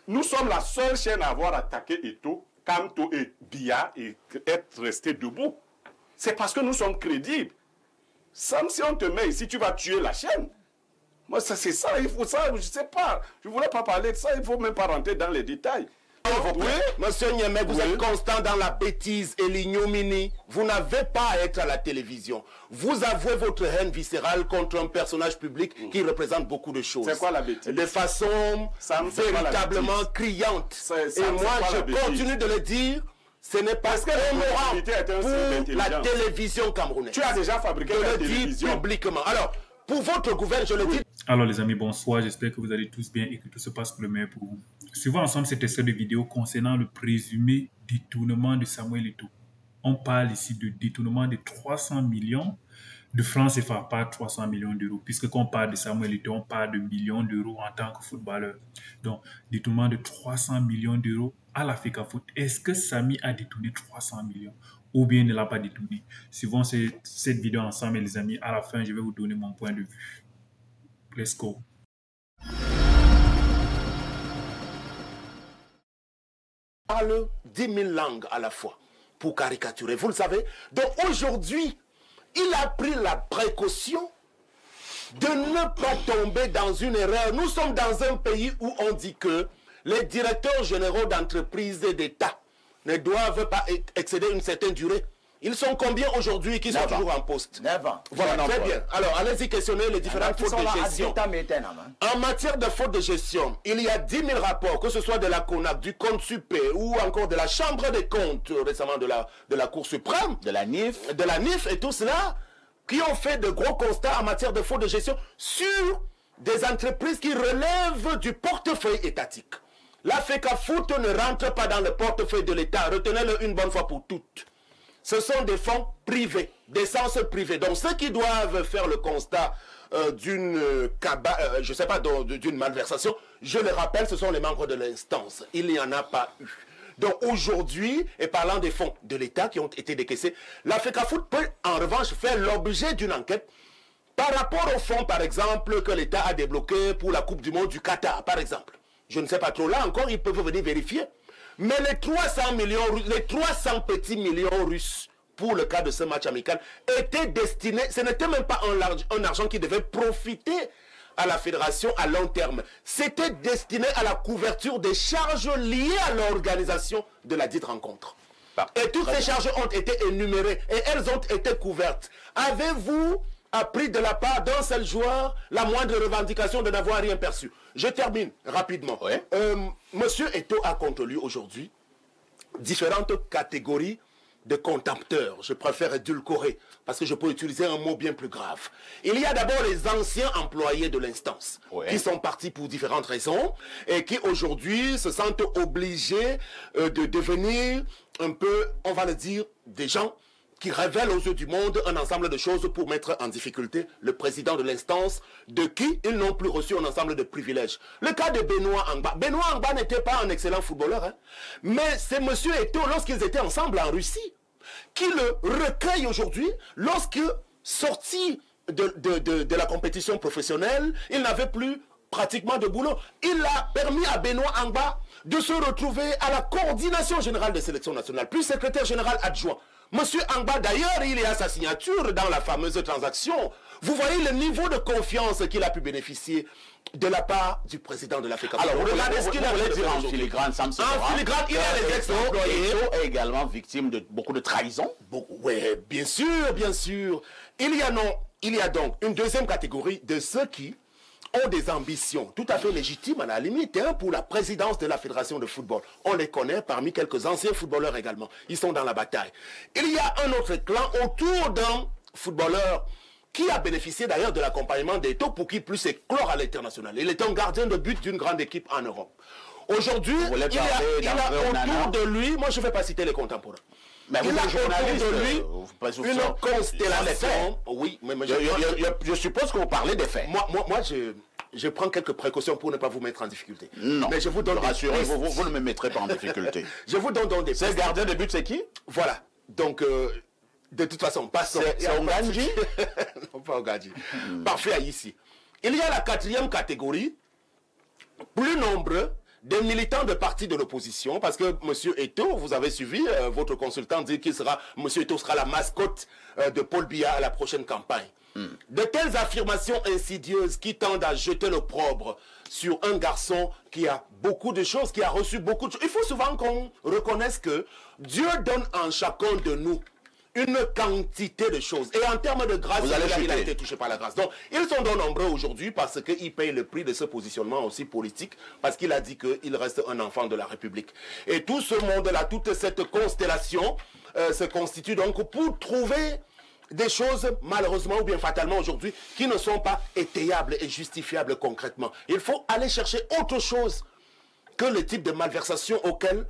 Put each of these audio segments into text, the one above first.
Nous sommes la seule chaîne à avoir attaqué Eto'o, Kamto et Biya et être resté debout. C'est parce que nous sommes crédibles. Sam, si on te met ici, tu vas tuer la chaîne. Moi, c'est ça, il faut ça, je ne sais pas. Je ne voulais pas parler de ça, il ne faut même pas rentrer dans les détails. Oui, monsieur Niamey, vous êtes constant dans la bêtise et l'ignominie. Vous n'avez pas à être à la télévision. Vous avouez votre haine viscérale contre un personnage public qui représente beaucoup de choses. C'est quoi la bêtise? De façon véritablement criante. Et moi, je continue de le dire. Ce n'est pas honorable pour la télévision camerounaise. Tu as déjà fabriqué la télévision publiquement. Alors, pour votre gouvernement, je le dis. Alors les amis, bonsoir, j'espère que vous allez tous bien et que tout se passe pour le meilleur pour vous. Suivons ensemble cette série de vidéos concernant le présumé détournement de Samuel Eto'o. On parle ici de détournement de 300 millions de francs CFA, pas 300 millions d'euros. Puisque quand on parle de Samuel Eto'o, on parle de millions d'euros en tant que footballeur. Donc, détournement de 300 millions d'euros à la FECAFOOT. Est-ce que Samy a détourné 300 millions ou bien ne l'a pas détourné? Suivons cette vidéo ensemble, les amis. À la fin, je vais vous donner mon point de vue. Let's go. Parle 10 000 langues à la fois pour caricaturer, vous le savez. Donc aujourd'hui, il a pris la précaution de ne pas tomber dans une erreur. Nous sommes dans un pays où on dit que les directeurs généraux d'entreprises et d'État ne doivent pas excéder une certaine durée. Ils sont combien aujourd'hui qui sont toujours en poste? 9 ans. Voilà, très bien. Alors, allez-y questionner les différentes fautes de gestion. En matière de fautes de gestion, il y a 10 000 rapports, que ce soit de la CONAC, du compte Supé ou encore de la Chambre des comptes, récemment de la Cour suprême, de la NIF et tout cela, qui ont fait de gros constats en matière de fautes de gestion sur des entreprises qui relèvent du portefeuille étatique. La FECAFOOT ne rentre pas dans le portefeuille de l'État. Retenez-le une bonne fois pour toutes. Ce sont des fonds privés, d'essence privée. Donc ceux qui doivent faire le constat d'une malversation, je le rappelle, ce sont les membres de l'instance. Il n'y en a pas eu. Donc aujourd'hui, et parlant des fonds de l'État qui ont été décaissés, la FECAFOOT peut en revanche faire l'objet d'une enquête par rapport aux fonds, par exemple, que l'État a débloqués pour la Coupe du Monde du Qatar, par exemple. Je ne sais pas trop, là encore, ils peuvent venir vérifier. Mais les 300 petits millions russes pour le cas de ce match amical étaient destinés, ce n'était même pas un argent qui devait profiter à la fédération à long terme. C'était destiné à la couverture des charges liées à l'organisation de la dite rencontre. Et toutes ces charges ont été énumérées et elles ont été couvertes. Avez-vous appris de la part d'un seul joueur la moindre revendication de n'avoir rien perçu? Je termine rapidement. Oui. Monsieur Eto'o a contre lui aujourd'hui différentes catégories de contempteurs. Je préfère édulcorer parce que je peux utiliser un mot bien plus grave. Il y a d'abord les anciens employés de l'instance qui sont partis pour différentes raisons et qui aujourd'hui se sentent obligés de devenir un peu, on va le dire, des gens qui révèle aux yeux du monde un ensemble de choses pour mettre en difficulté le président de l'instance, de qui ils n'ont plus reçu un ensemble de privilèges. Le cas de Benoît Angba. Benoît Angba n'était pas un excellent footballeur, hein, mais c'est M. Eto'o, lorsqu'ils étaient ensemble en Russie, qui le recueille aujourd'hui, lorsque, sorti de la compétition professionnelle, il n'avait plus pratiquement de boulot. Il a permis à Benoît Angba de se retrouver à la coordination générale des sélections nationales, puis secrétaire général adjoint. Monsieur Angba, d'ailleurs, il y a sa signature dans la fameuse transaction. Vous voyez le niveau de confiance qu'il a pu bénéficier de la part du président de la FECAFOOT. Alors, regardez ce qu'il a dit en filigrane, Sam Sora. En filigrane, il y a les ex-employés. Eto'o est également victime de beaucoup de trahison. Oui, bien sûr, bien sûr. Il y a donc une deuxième catégorie de ceux qui ont des ambitions tout à fait légitimes à la limite pour la présidence de la Fédération de football. On les connaît parmi quelques anciens footballeurs également. Ils sont dans la bataille. Il y a un autre clan autour d'un footballeur qui a bénéficié d'ailleurs de l'accompagnement d'Eto'o pour qu'il puisse éclore à l'international. Il est un gardien de but d'une grande équipe en Europe. Aujourd'hui, il a autour de lui, moi je ne vais pas citer les contemporains, mais il a autour de lui une constellation. Oui, mais je suppose que vous parlez des faits. Moi je prends quelques précautions pour ne pas vous mettre en difficulté. Non, mais je vous donne vous ne me mettrez pas en difficulté. Je vous donne donc des pistes. Ce gardien de but, c'est qui? Voilà. Donc, de toute façon, passons. C'est Ongadji? Non, pas Ongadji. Parfait, ici. Il y a la quatrième catégorie, plus nombreux, des militants de partis de l'opposition, parce que M. Eto'o, vous avez suivi, votre consultant dit qu'il sera, M. Eto'o sera la mascotte de Paul Biya à la prochaine campagne. De telles affirmations insidieuses qui tendent à jeter l'opprobre sur un garçon qui a beaucoup de choses, qui a reçu beaucoup de choses. Il faut souvent qu'on reconnaisse que Dieu donne en chacun de nous une quantité de choses. Et en termes de grâce, il a été touché par la grâce. Donc, ils sont donc nombreux aujourd'hui parce qu'ils payent le prix de ce positionnement aussi politique, parce qu'il a dit qu'il reste un enfant de la République. Et tout ce monde-là, toute cette constellation se constitue donc pour trouver des choses, malheureusement ou bien fatalement aujourd'hui, qui ne sont pas étayables et justifiables concrètement. Il faut aller chercher autre chose que le type de malversation auquel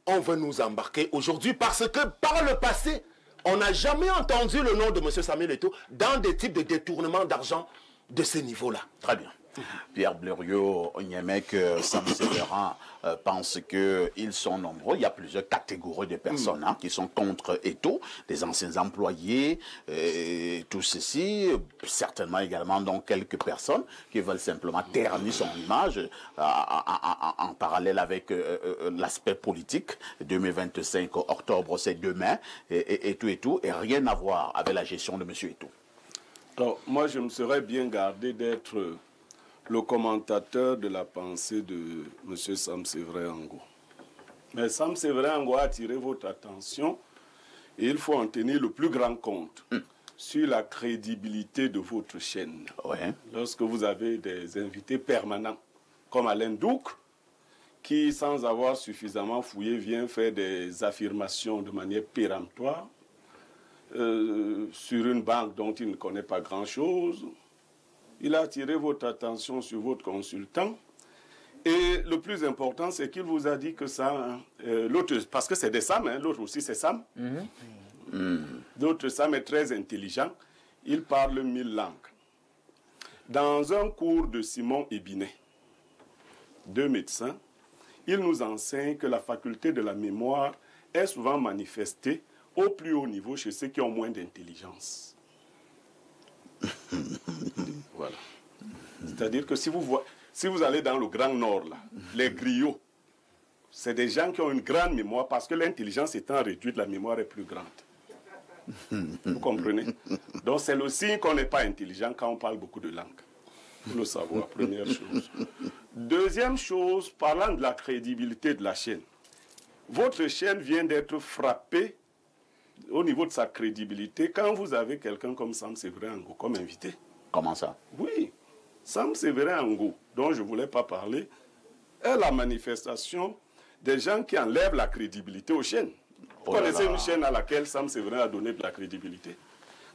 on veut nous embarquer aujourd'hui, parce que par le passé, on n'a jamais entendu le nom de M. Samuel Eto'o dans des types de détournement d'argent de ce niveau-là. Très bien. Pierre Blériot, Onyemec, Sam Sévérin pensent qu'ils sont nombreux. Il y a plusieurs catégories de personnes qui sont contre Eto'o, des anciens employés, tout ceci. Certainement également donc quelques personnes qui veulent simplement ternir son image en parallèle avec l'aspect politique. 2025 octobre, c'est demain, et tout, et rien à voir avec la gestion de M. Eto'o. Alors, moi, je me serais bien gardé d'être le commentateur de la pensée de M. Sam Séverin Ango. Mais Sam Séverin Ango a attiré votre attention et il faut en tenir le plus grand compte sur la crédibilité de votre chaîne. Ouais. Lorsque vous avez des invités permanents, comme Alain Douk, qui, sans avoir suffisamment fouillé, vient faire des affirmations de manière péremptoire sur une banque dont il ne connaît pas grand-chose. Il a attiré votre attention sur votre consultant. Et le plus important, c'est qu'il vous a dit que ça... l'autre, parce que c'est des Sam, hein, l'autre aussi c'est Sam. L'autre Sam est très intelligent. Il parle 1000 langues. Dans un cours de Simon Ebinet, 2 médecins, il nous enseigne que la faculté de la mémoire est souvent manifestée au plus haut niveau chez ceux qui ont moins d'intelligence. Voilà. C'est-à-dire que si vous allez dans le Grand Nord, là, les griots, c'est des gens qui ont une grande mémoire parce que l'intelligence étant réduite, la mémoire est plus grande. Vous comprenez? Donc c'est le signe qu'on n'est pas intelligent quand on parle beaucoup de langues. Il faut le savoir, première chose. Deuxième chose, parlant de la crédibilité de la chaîne. Votre chaîne vient d'être frappée au niveau de sa crédibilité quand vous avez quelqu'un comme Sam Séverin Ango comme invité. Comment ça? Oui. Sam Séverin Ango, dont je ne voulais pas parler, est la manifestation des gens qui enlèvent la crédibilité aux chaînes. Vous connaissez une chaîne à laquelle Sam Séverin a donné de la crédibilité?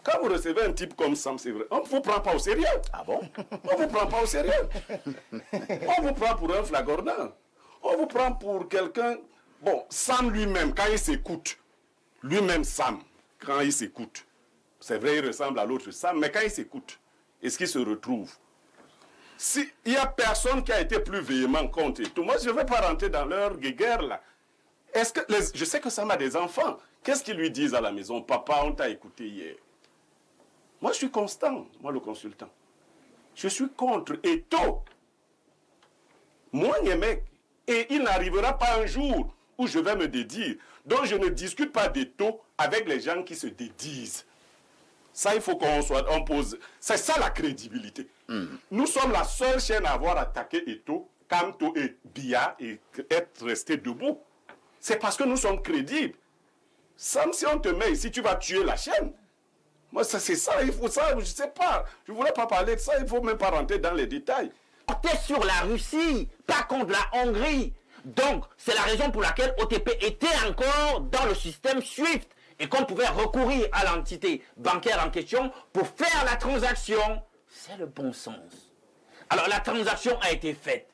Quand vous recevez un type comme Sam Séverin, on ne vous prend pas au sérieux. Ah bon? On ne vous prend pas au sérieux. On vous prend pour un flagornant. On vous prend pour quelqu'un... Bon, Sam lui-même, quand il s'écoute, lui-même Sam, quand il s'écoute, c'est vrai, il ressemble à l'autre Sam, mais quand il s'écoute, est-ce qu'il se retrouve? S'il n'y a personne qui a été plus véhément contre tout, moi je ne vais pas rentrer dans leur guéguerre là. Est-ce que je sais que Sam a des enfants. Qu'est-ce qu'ils lui disent à la maison? Papa, on t'a écouté hier. Moi je suis constant, moi le consultant. Je suis contre Eto'o. Moi, Onyemec. Et il n'arrivera pas un jour où je vais me dédire. Donc je ne discute pas d'Eto'o avec les gens qui se dédisent. Ça, il faut qu'on pose. C'est ça la crédibilité. Nous sommes la seule chaîne à avoir attaqué Eto'o, Kamto et Biya et être resté debout. C'est parce que nous sommes crédibles. Sam, si on te met ici, tu vas tuer la chaîne. Moi, c'est ça, il faut ça, je ne sais pas. Je ne voulais pas parler de ça, il ne faut même pas rentrer dans les détails. Porté sur la Russie, pas contre la Hongrie. Donc, c'est la raison pour laquelle OTP était encore dans le système SWIFT et qu'on pouvait recourir à l'entité bancaire en question pour faire la transaction. C'est le bon sens. Alors, la transaction a été faite.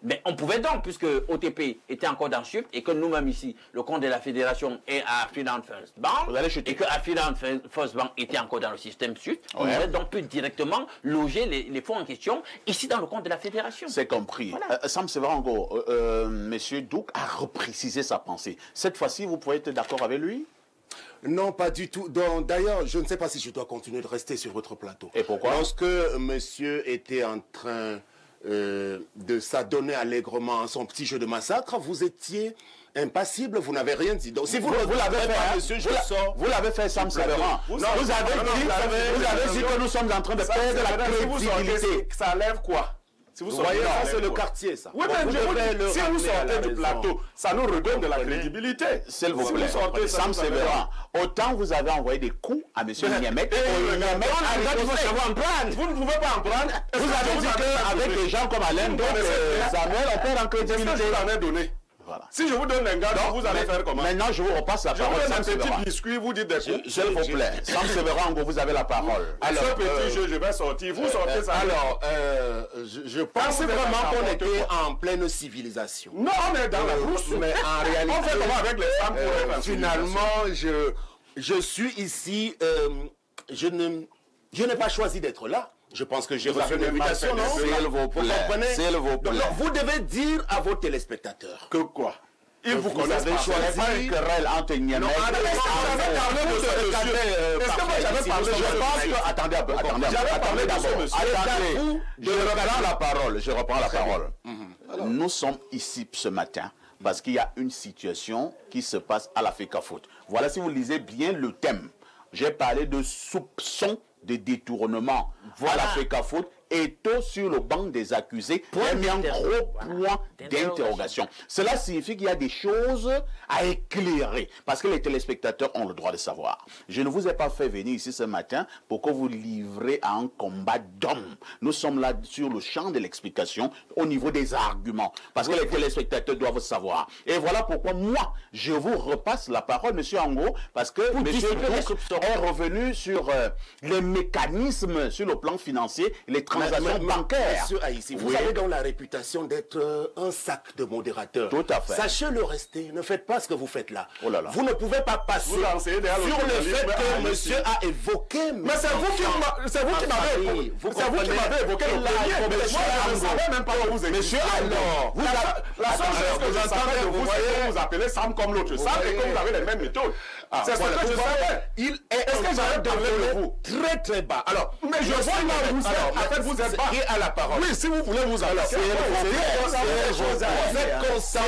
Mais on pouvait donc, puisque OTP était encore dans SWIFT et que nous-mêmes ici, le compte de la fédération est à Affluent First Bank, et que Affluent First Bank était encore dans le système SWIFT, on aurait donc pu directement loger les fonds en question ici dans le compte de la fédération. C'est compris. Voilà. Sam Séverin Ango, Monsieur Douk a reprécisé sa pensée. Cette fois-ci, vous pouvez être d'accord avec lui? Non, pas du tout. D'ailleurs, je ne sais pas si je dois continuer de rester sur votre plateau. Et pourquoi? Lorsque monsieur était en train de s'adonner allègrement à son petit jeu de massacre, vous étiez impassible, vous n'avez rien dit. Donc si vous l'avez fait, monsieur, je sors. Vous l'avez fait, Sam Sévéran. Vous avez dit que nous sommes en train de perdre la crédibilité. Ça lève quoi? Si Vous voyez, ça c'est le quartier, ça. Oui, mais si vous sortez du plateau, ça nous redonne de la crédibilité. S'il vous plaît, Sam Sévéran, autant vous avez envoyé des coups à M. Niamek, vous ne pouvez pas en prendre. Vous avez dit qu'avec des gens comme Alain, Samuel, on perd en crédibilité. Qu'est-ce que je vous en ai donné? Voilà. Si je vous donne un gars, vous allez faire comment? Maintenant, je vous repasse la parole. Je vous donne un petit biscuit, vous dites des coups. S'il vous plaît. Sam Sévéran, vous avez la parole. Alors, ce petit jeu, je vais sortir. Vous sortez ça. Alors, je pense vraiment qu'on était en pleine civilisation. Non, on est dans la brousse. Mais en réalité, on fait comment avec les femmes pour être finalement, je suis ici. Je n'ai pas choisi d'être là. Je pense que j'ai reçu une invitation, non? S'il vous plaît. S'il vous plaît. Donc, vous devez dire à vos téléspectateurs que quoi? Ils vous connaissent avez choisi une querelle entre Niamek. Est-ce que moi j'avais parlé? Je pense que... Attendez un peu. J'avais parlé d'abord. Je reprends la parole. Nous sommes ici ce matin parce qu'il y a une situation qui se passe à la FECAFOOT. Voilà, si vous lisez bien le thème. J'ai parlé de soupçons de détournement. Voilà, FECAFOOT. Eto'o sur le banc des accusés, il a mis un gros point d'interrogation. Cela signifie qu'il y a des choses à éclairer, parce que les téléspectateurs ont le droit de savoir. Je ne vous ai pas fait venir ici ce matin pour que vous livrez à un combat d'hommes. Nous sommes là sur le champ de l'explication, au niveau des arguments, parce que les téléspectateurs doivent savoir. Et voilà pourquoi moi, je vous repasse la parole, monsieur Ango, parce que monsieur est revenu sur les mécanismes sur le plan financier, les transactions bancaires. Monsieur Haïssi, vous avez donc la réputation d'être un sac de modérateur. Tout à fait. Sachez le rester. Ne faites pas ce que vous faites là. Oh là là. Vous ne pouvez pas passer sur le fait que monsieur a évoqué... Mais c'est vous qui m'avez évoqué. C'est vous qui m'avez évoqué le premier. Mais moi, je ne savais même pas où vous étiez. Monsieur, alors... La seule chose que je savais de vous, c'est que vous appelez Sam comme l'autre Sam et que vous avez les mêmes méthodes. C'est ce que je savais. Est-ce que j'avais parlé de vous très très bas? Alors, mais je vois là où vous êtes. En fait, vous êtes bas. Qui à la parole? Oui, si vous voulez vous adresser. Vous êtes constant,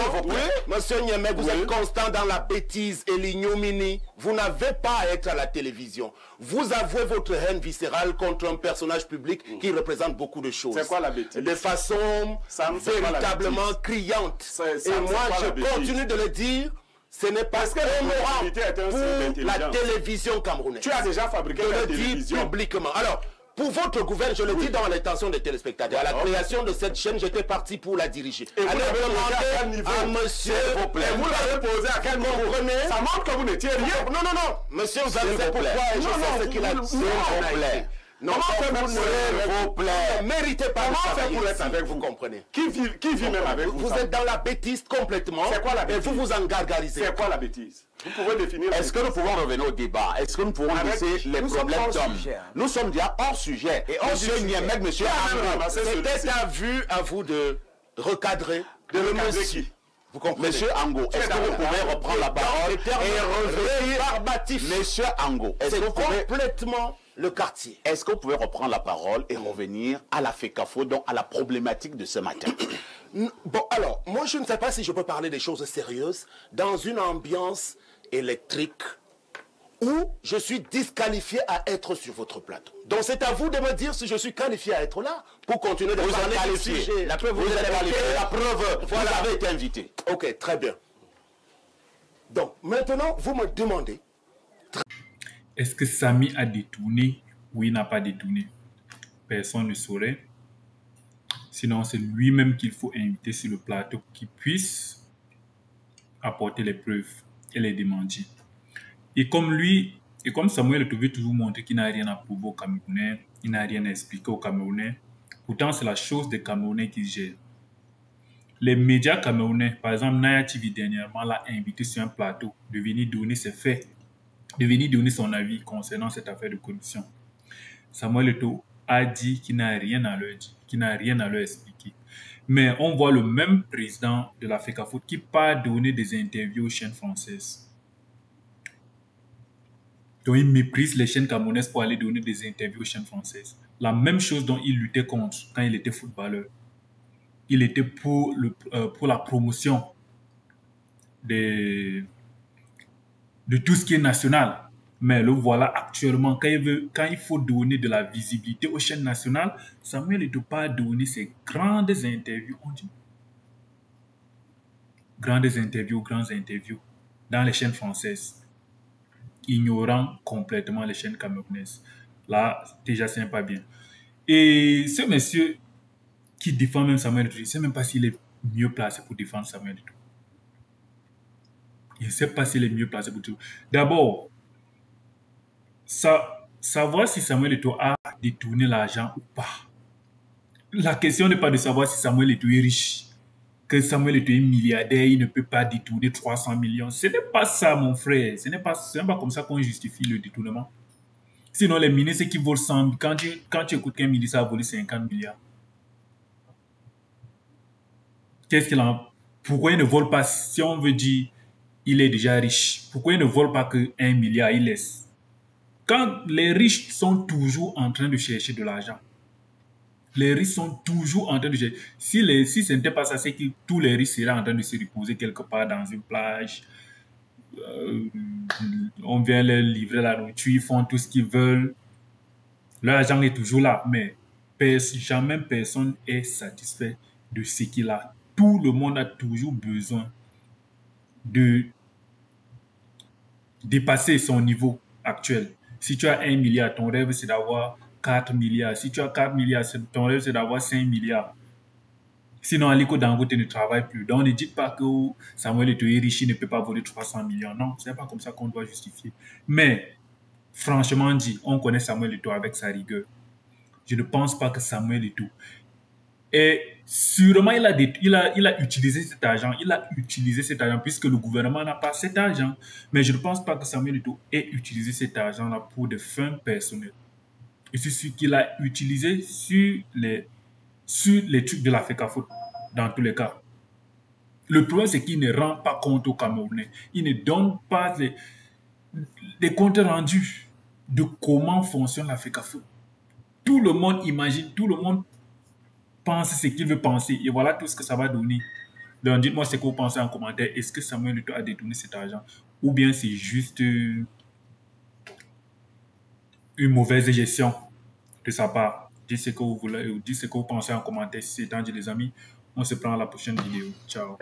monsieur Niamek, vous êtes constant dans la bêtise et l'ignominie. Vous n'avez pas à être à la télévision. Vous avouez votre haine viscérale contre un personnage public qui représente beaucoup de choses. C'est quoi la bêtise? De façon véritablement criante. Et moi, je continue de le dire. Ce n'est pas honorable pour la télévision camerounaise. Tu as déjà fabriqué la télévision. Je le dis publiquement. Alors, pour votre gouvernement, je le dis dans l'intention des téléspectateurs, à la création de cette chaîne, j'étais parti pour la diriger. Et vous l'avez demandé à quel niveau? À monsieur, et vous l'avez posé à quel niveau? Ça montre que vous n'étiez rien. Non, non, non. Monsieur, vous savez pourquoi et je sais ce qu'il a dit. S'il vous plaît. Non, s'il vous plaît. Méritez pas de travailler pour être avec vous, comprenez. Qui vit même avec vous? Vous êtes dans la bêtise complètement. C'est quoi la bêtise? Et vous vous en gargarisez. C'est quoi la bêtise? Vous pouvez définir. Est-ce que nous pouvons revenir au débat? Est-ce que nous pouvons laisser les problèmes d'hommes? Nous sommes déjà hors sujet. Et monsieur Niamek, monsieur Ango, c'était à vous de recadrer. De recadrer qui? Vous comprenez? Monsieur Ango, est-ce que vous pouvez reprendre la parole et revenir? Monsieur Ango, est-ce que vous pouvez complètement le quartier? Est-ce que vous pouvez reprendre la parole et revenir à la FECAFOOT, donc à la problématique de ce matin? Bon, alors, moi je ne sais pas si je peux parler des choses sérieuses dans une ambiance électrique où je suis disqualifié à être sur votre plateau. Donc c'est à vous de me dire si je suis qualifié à être là pour continuer de parler du sujet. La preuve, vous êtes qualifié. La preuve, vous avez été invité. Ok, très bien. Donc, maintenant, vous me demandez... Est-ce que Samy a détourné ou il n'a pas détourné? Personne ne saurait. Sinon, c'est lui-même qu'il faut inviter sur le plateau qui puisse apporter les preuves et les démentir. Et comme lui, et comme Samuel Eto'o veut toujours montrer qu'il n'a rien à prouver aux Camerounais, il n'a rien à expliquer aux Camerounais, pourtant c'est la chose des Camerounais qu'il gère. Les médias camerounais, par exemple Naya TV dernièrement, l'a invité sur un plateau de venir donner ses faits, de venir donner son avis concernant cette affaire de corruption. Samuel Eto'o a dit qu'il n'a rien à leur dire, qu'il n'a rien à leur expliquer. Mais on voit le même président de la FECAFOOT qui part donner des interviews aux chaînes françaises. Donc il méprise les chaînes camerounaises pour aller donner des interviews aux chaînes françaises. La même chose dont il luttait contre quand il était footballeur. il était pour la promotion de tout ce qui est national. Mais le voilà actuellement, quand il faut donner de la visibilité aux chaînes nationales, Samuel Eto'o pas donner ses grandes interviews, on dit. Grandes interviews dans les chaînes françaises, ignorant complètement les chaînes camerounaises. Là, déjà, c'est pas bien. Et ce monsieur qui défend même Samuel Eto'o, je ne sais même pas s'il est mieux placé pour défendre Samuel Eto'o. Il ne sait pas s'il est mieux placé pour tout. D'abord, savoir si Samuel Eto'o a détourné l'argent ou pas. La question n'est pas de savoir si Samuel Eto'o est riche. Que Samuel Eto'o est milliardaire, il ne peut pas détourner 300 millions. Ce n'est pas ça, mon frère. Ce n'est pas comme ça qu'on justifie le détournement. Sinon, les ministres qui volent 100, quand tu écoutes qu'un ministre a volé 50 milliards, qu'est-ce qu'il en... Pourquoi il ne vole pas, si on veut dire il est déjà riche, pourquoi il ne vole pas que 1 milliard, il laisse? Quand les riches sont toujours en train de chercher de l'argent, les riches sont toujours en train de chercher. Si ce n'était pas ça, c'est que tous les riches seraient en train de se reposer quelque part dans une plage. On vient leur livrer la nourriture, ils font tout ce qu'ils veulent. L'argent est toujours là, mais jamais personne est satisfait de ce qu'il a. Tout le monde a toujours besoin de dépasser son niveau actuel. Si tu as 1 milliard, ton rêve c'est d'avoir 4 milliards. Si tu as 4 milliards, ton rêve c'est d'avoir 5 milliards. Sinon, Aliko Dangote ne travaille plus. Donc, ne dites pas que Samuel Eto'o est riche, il ne peut pas voler 300 millions. Non, ce n'est pas comme ça qu'on doit justifier. Mais, franchement dit, on connaît Samuel Eto'o avec sa rigueur. Je ne pense pas que Samuel Eto'o... Et sûrement, il a utilisé cet argent. Il a utilisé cet argent puisque le gouvernement n'a pas cet argent. Mais je ne pense pas que Samuel Eto'o ait utilisé cet argent-là pour des fins personnelles. Et c'est ce qu'il a utilisé sur les trucs de la FECAFOOT, dans tous les cas. Le problème, c'est qu'il ne rend pas compte aux Camerounais. Il ne donne pas les comptes rendus de comment fonctionne la FECAFOOT. Tout le monde imagine, tout le monde pense ce qu'il veut penser. Et voilà tout ce que ça va donner. Donc, dites-moi ce que vous pensez en commentaire. Est-ce que Samuel Eto'o a détourné cet argent? Ou bien c'est juste une mauvaise gestion de sa part? Dites ce que vous voulez, dites ce que vous pensez en commentaire. Si c'est tendu, les amis, on se prend à la prochaine vidéo. Ciao.